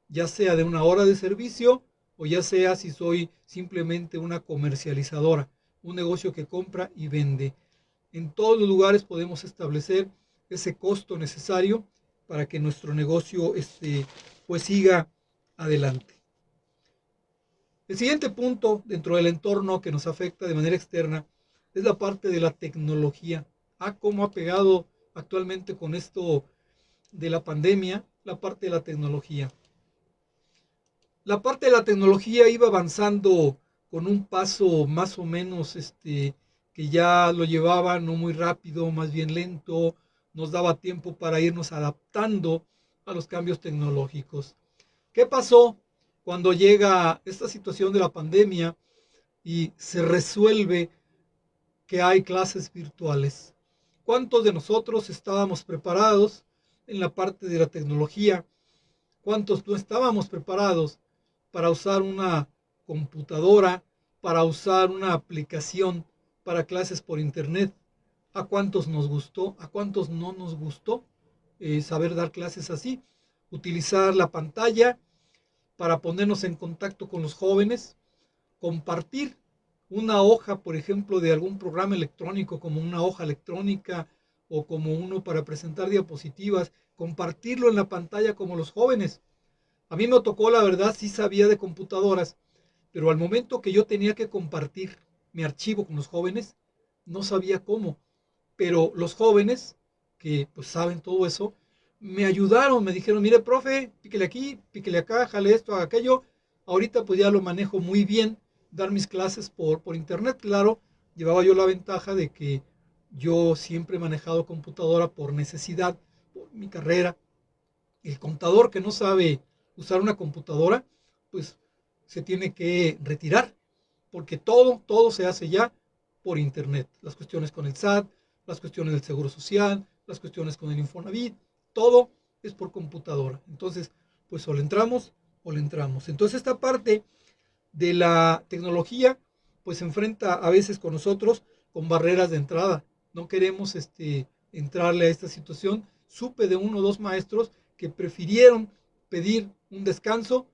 [SPEAKER 1] ya sea de una hora de servicio o ya sea si soy simplemente una comercializadora, un negocio que compra y vende. En todos los lugares podemos establecer ese costo necesario para que nuestro negocio pues siga adelante. El siguiente punto dentro del entorno que nos afecta de manera externa es la parte de la tecnología. Cómo ha pegado actualmente con esto de la pandemia la parte de la tecnología. La parte de la tecnología iba avanzando con un paso más o menos que ya lo llevaba no muy rápido, más bien lento, nos daba tiempo para irnos adaptando a los cambios tecnológicos. ¿Qué pasó cuando llega esta situación de la pandemia y se resuelve que hay clases virtuales. ¿Cuántos de nosotros estábamos preparados en la parte de la tecnología? ¿Cuántos no estábamos preparados para usar una computadora, para usar una aplicación para clases por internet? ¿A cuántos nos gustó? ¿A cuántos no nos gustó saber dar clases así? Utilizar la pantalla para ponernos en contacto con los jóvenes, compartir una hoja, por ejemplo, de algún programa electrónico, como una hoja electrónica o como uno para presentar diapositivas, compartirlo en la pantalla como los jóvenes. A mí me tocó, la verdad, sí sabía de computadoras, pero al momento que yo tenía que compartir mi archivo con los jóvenes, no sabía cómo. Pero los jóvenes, que pues saben todo eso, me ayudaron, me dijeron, mire, profe, píquele aquí, píquele acá, jale esto, haga aquello. Ahorita pues ya lo manejo muy bien, dar mis clases por internet, claro. Llevaba yo la ventaja de que yo siempre he manejado computadora por necesidad, por mi carrera. El contador que no sabe usar una computadora, pues se tiene que retirar, porque todo se hace ya por internet. Las cuestiones con el SAT, las cuestiones del Seguro Social, las cuestiones con el Infonavit, todo es por computadora. Entonces, pues o le entramos o le entramos. Entonces, esta parte de la tecnología, pues se enfrenta a veces con nosotros con barreras de entrada. No queremos entrarle a esta situación. Supe de uno o dos maestros que prefirieron pedir un descanso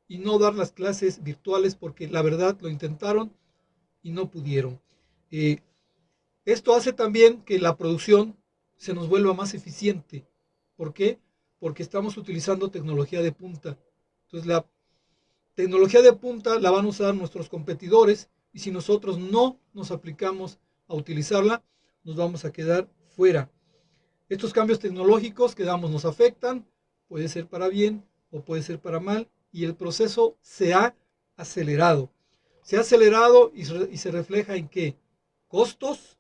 [SPEAKER 1] y no dar las clases virtuales porque la verdad lo intentaron y no pudieron. Eh, Esto hace también que la producción se nos vuelva más eficiente. ¿Por qué? Porque estamos utilizando tecnología de punta. Entonces la tecnología de punta la van a usar nuestros competidores y si nosotros no nos aplicamos a utilizarla, nos vamos a quedar fuera. Estos cambios tecnológicos que damos nos afectan, puede ser para bien o puede ser para mal, y el proceso se ha acelerado. Se ha acelerado y se refleja en qué? Costos,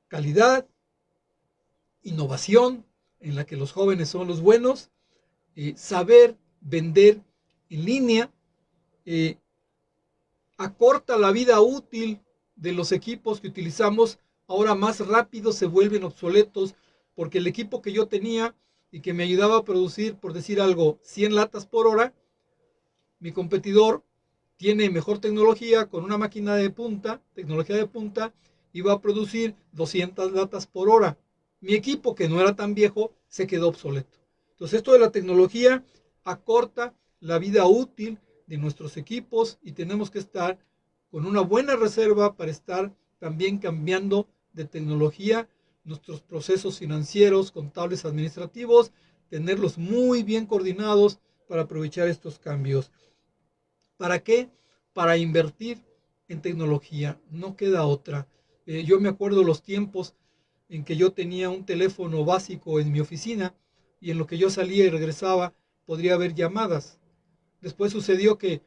[SPEAKER 1] calidad, innovación, en la que los jóvenes son los buenos, saber vender en línea, eh, acorta la vida útil de los equipos que utilizamos, ahora más rápido se vuelven obsoletos, porque el equipo que yo tenía y que me ayudaba a producir, por decir algo, 100 latas por hora, mi competidor tiene mejor tecnología, con una máquina de punta, tecnología de punta, y va a producir 200 latas por hora. Mi equipo, que no era tan viejo, se quedó obsoleto. Entonces, esto de la tecnología acorta la vida útil de nuestros equipos y tenemos que estar con una buena reserva para estar también cambiando de tecnología nuestros procesos financieros, contables, administrativos, tenerlos muy bien coordinados para aprovechar estos cambios. ¿Para qué? Para invertir en tecnología. No queda otra. Yo me acuerdo los tiempos en que yo tenía un teléfono básico en mi oficina y en lo que yo salía y regresaba podría haber llamadas. Después sucedió que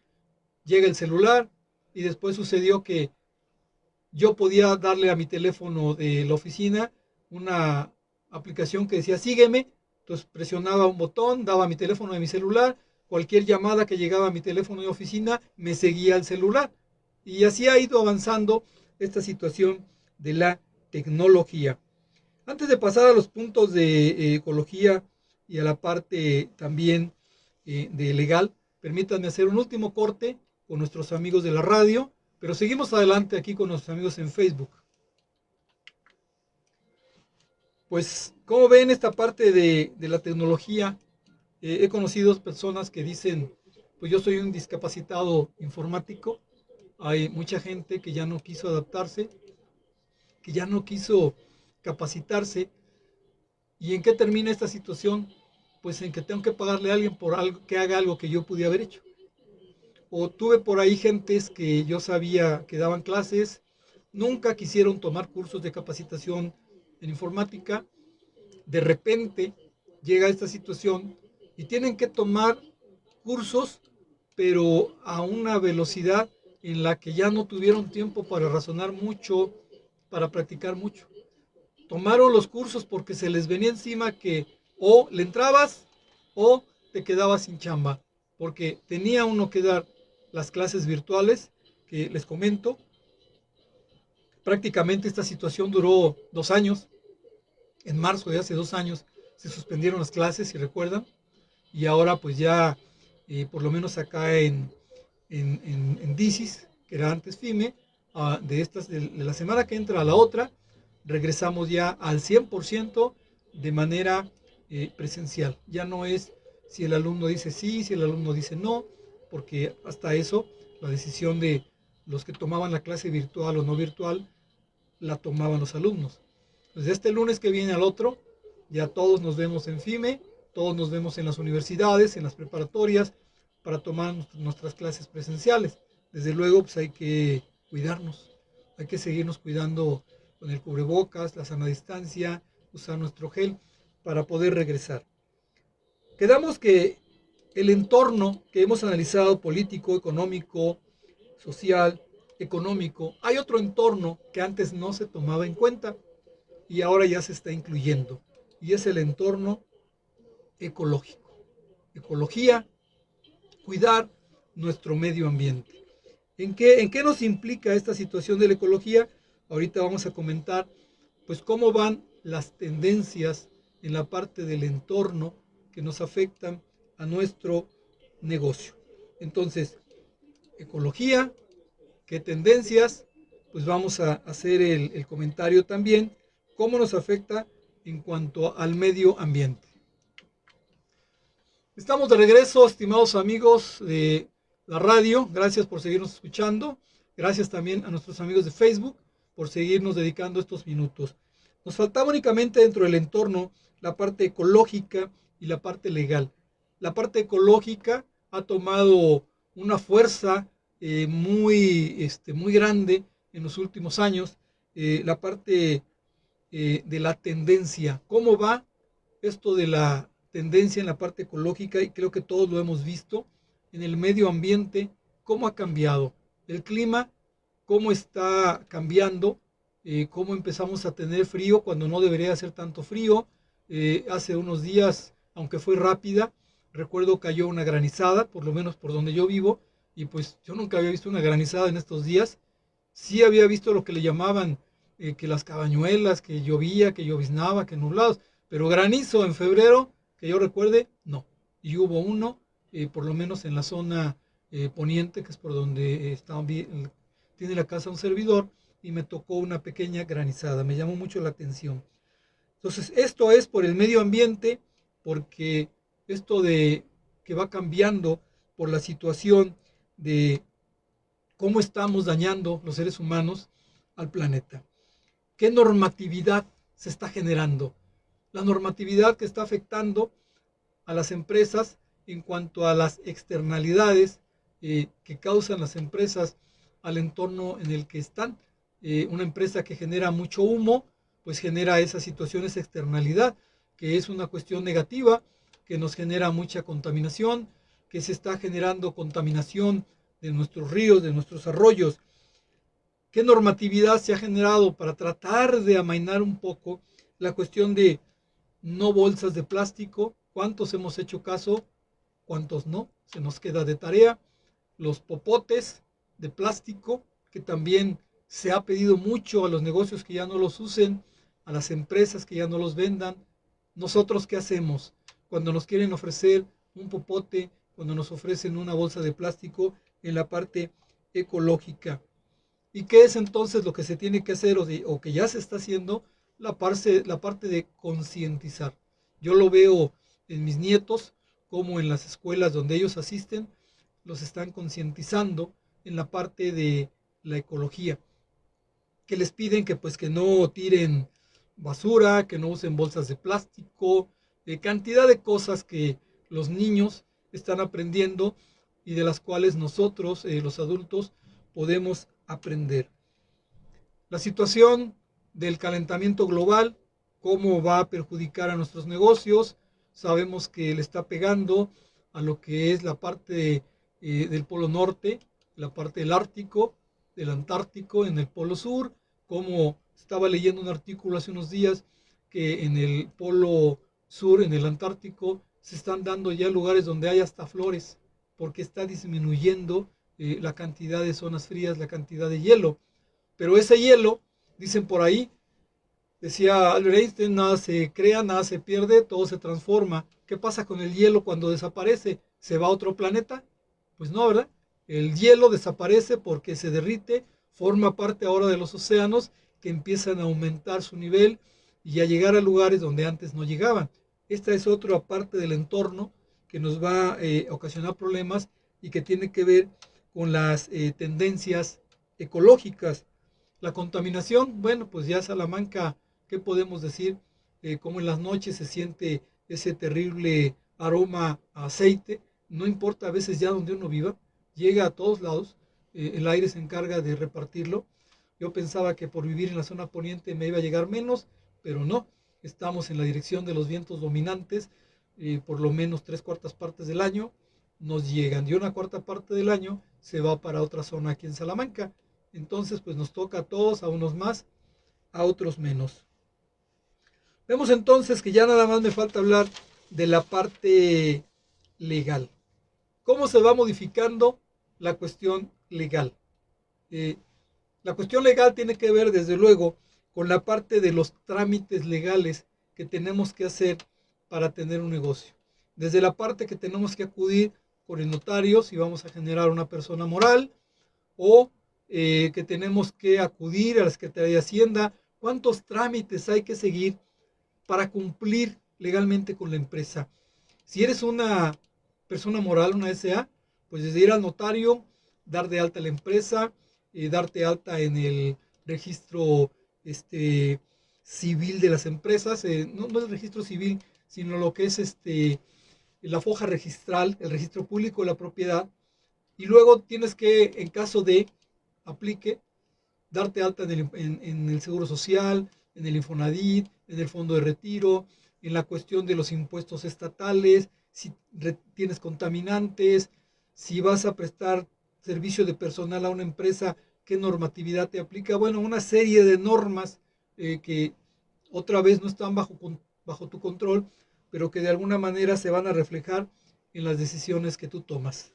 [SPEAKER 1] llega el celular y después sucedió que yo podía darle a mi teléfono de la oficina una aplicación que decía sígueme, entonces presionaba un botón, daba mi teléfono de mi celular, cualquier llamada que llegaba a mi teléfono de oficina me seguía al celular. Y así ha ido avanzando esta situación de la tecnología. Antes de pasar a los puntos de ecología y a la parte también de legal, permítanme hacer un último corte con nuestros amigos de la radio, pero seguimos adelante aquí con nuestros amigos en Facebook. Pues, ¿cómo ven esta parte de la tecnología? He conocido personas que dicen, pues yo soy un discapacitado informático. Hay mucha gente que ya no quiso adaptarse, que ya no quiso capacitarse. ¿Y en qué termina esta situación? Pues en que tengo que pagarle a alguien por algo que haga algo que yo pudiera haber hecho. O tuve por ahí gentes que yo sabía que daban clases, nunca quisieron tomar cursos de capacitación en informática, de repente llega esta situación y tienen que tomar cursos, pero a una velocidad en la que ya no tuvieron tiempo para razonar mucho, para practicar mucho. Tomaron los cursos porque se les venía encima que o le entrabas o te quedabas sin chamba. porque tenía uno que dar las clases virtuales, que les comento, prácticamente esta situación duró 2 años. En marzo de hace 2 años se suspendieron las clases, si recuerdan, y ahora pues ya, por lo menos acá en DICIS, que era antes FIME, de la semana que entra a la otra, regresamos ya al 100% de manera presencial. Ya no es si el alumno dice sí, si el alumno dice no, porque hasta eso la decisión de los que tomaban la clase virtual o no virtual la tomaban los alumnos. Desde este lunes que viene al otro, ya todos nos vemos en FIME, todos nos vemos en las universidades, en las preparatorias, para tomar nuestras clases presenciales. Desde luego, pues hay que cuidarnos, hay que seguirnos cuidando con el cubrebocas, la sana distancia, usar nuestro gel para poder regresar. Quedamos que el entorno que hemos analizado, político, económico, social, económico, hay otro entorno que antes no se tomaba en cuenta y ahora ya se está incluyendo, y es el entorno ecológico. Ecología, cuidar nuestro medio ambiente. ¿En qué nos implica esta situación de la ecología? Ahorita vamos a comentar pues cómo van las tendencias en la parte del entorno que nos afectan a nuestro negocio. Entonces, ecología, qué tendencias, pues vamos a hacer el comentario también, cómo nos afecta en cuanto al medio ambiente. Estamos de regreso, estimados amigos de la radio. Gracias por seguirnos escuchando. Gracias también a nuestros amigos de Facebook por seguirnos dedicando estos minutos. Nos faltaba únicamente dentro del entorno la parte ecológica y la parte legal. La parte ecológica ha tomado una fuerza muy grande en los últimos años. La parte de la tendencia, cómo va esto de la tendencia en la parte ecológica, y creo que todos lo hemos visto en el medio ambiente, cómo ha cambiado el clima, cómo está cambiando, cómo empezamos a tener frío cuando no debería hacer tanto frío. Hace unos días, aunque fue rápida, recuerdo cayó una granizada, por lo menos por donde yo vivo, y pues yo nunca había visto una granizada en estos días. Sí había visto lo que le llamaban que las cabañuelas, que llovía, que lloviznaba, que nublados, pero granizo en febrero, que yo recuerde, no. Y hubo uno, por lo menos en la zona poniente, que es por donde tiene la casa un servidor, y me tocó una pequeña granizada. Me llamó mucho la atención. Entonces, esto es por el medio ambiente, porque esto de que va cambiando por la situación de cómo estamos dañando los seres humanos al planeta. ¿Qué normatividad se está generando? La normatividad que está afectando a las empresas en cuanto a las externalidades que causan las empresas al entorno en el que están. Una empresa que genera mucho humo, pues genera esa situación, esa externalidad, que es una cuestión negativa, que nos genera mucha contaminación, que se está generando contaminación de nuestros ríos, de nuestros arroyos. ¿Qué normatividad se ha generado para tratar de amainar un poco la cuestión de no bolsas de plástico? ¿Cuántos hemos hecho caso? ¿Cuántos no? Se nos queda de tarea. Los popotes de plástico, que también se ha pedido mucho a los negocios que ya no los usen, a las empresas que ya no los vendan. ¿Nosotros qué hacemos cuando nos quieren ofrecer un popote, cuando nos ofrecen una bolsa de plástico en la parte ecológica? ¿Y qué es entonces lo que se tiene que hacer o que ya se está haciendo? La parte de concientizar. Yo lo veo en mis nietos, como en las escuelas donde ellos asisten, los están concientizando en la parte de la ecología, que les piden que pues que no tiren basura, que no usen bolsas de plástico, cantidad de cosas que los niños están aprendiendo y de las cuales nosotros, los adultos, podemos aprender. La situación del calentamiento global, cómo va a perjudicar a nuestros negocios. Sabemos que le está pegando a lo que es la parte del Polo Norte, la parte del Ártico, del Antártico, en el Polo Sur, como estaba leyendo un artículo hace unos días que en el Polo Sur, en el Antártico, se están dando ya lugares donde hay hasta flores, porque está disminuyendo la cantidad de zonas frías, la cantidad de hielo. Pero ese hielo, dicen por ahí, decía Albert Einstein, nada se crea, nada se pierde, todo se transforma. ¿Qué pasa con el hielo cuando desaparece? ¿Se va a otro planeta? Pues no, ¿verdad? El hielo desaparece porque se derrite, forma parte ahora de los océanos que empiezan a aumentar su nivel y a llegar a lugares donde antes no llegaban. Esta es otra parte del entorno que nos va a ocasionar problemas y que tiene que ver con las tendencias ecológicas. La contaminación, bueno, pues ya Salamanca, ¿qué podemos decir? Como en las noches se siente ese terrible aroma a aceite, no importa a veces ya donde uno viva, llega a todos lados, el aire se encarga de repartirlo. Yo pensaba que por vivir en la zona poniente me iba a llegar menos, pero no, estamos en la dirección de los vientos dominantes, por lo menos 3/4 partes del año nos llegan, y una cuarta parte del año se va para otra zona aquí en Salamanca. Entonces, pues nos toca a todos, a unos más, a otros menos. Vemos entonces que ya nada más me falta hablar de la parte legal. ¿Cómo se va modificando la cuestión legal? La cuestión legal tiene que ver, desde luego, con la parte de los trámites legales que tenemos que hacer para tener un negocio. Desde la parte que tenemos que acudir con el notario si vamos a generar una persona moral, o que tenemos que acudir a la Secretaría de Hacienda. ¿Cuántos trámites hay que seguir para cumplir legalmente con la empresa? Si eres una persona moral, una SA, pues desde ir al notario, dar de alta la empresa, darte alta en el registro civil de las empresas, no el registro civil, sino lo que es la foja registral, el registro público de la propiedad. Y luego tienes que, en caso de aplique, darte alta en el Seguro Social, en el Infonavit, en el Fondo de Retiro, en la cuestión de los impuestos estatales, si tienes contaminantes, si vas a prestar servicio de personal a una empresa, qué normatividad te aplica. Bueno, una serie de normas que otra vez no están bajo tu control, pero que de alguna manera se van a reflejar en las decisiones que tú tomas.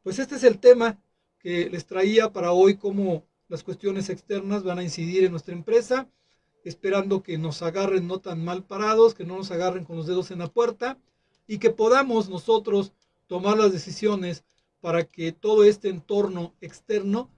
[SPEAKER 1] Pues este es el tema que les traía para hoy, cómo las cuestiones externas van a incidir en nuestra empresa, esperando que nos agarren no tan mal parados, que no nos agarren con los dedos en la puerta y que podamos nosotros tomar las decisiones para que todo este entorno externo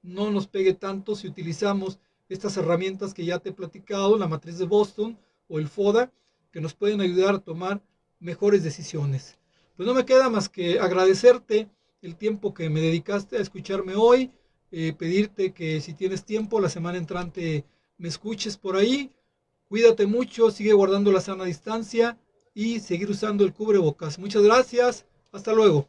[SPEAKER 1] no nos pegue tanto si utilizamos estas herramientas que ya te he platicado, la matriz de Boston o el FODA, que nos pueden ayudar a tomar mejores decisiones. Pues no me queda más que agradecerte el tiempo que me dedicaste a escucharme hoy, pedirte que si tienes tiempo la semana entrante me escuches por ahí. Cuídate mucho, sigue guardando la sana distancia y seguir usando el cubrebocas. Muchas gracias, hasta luego.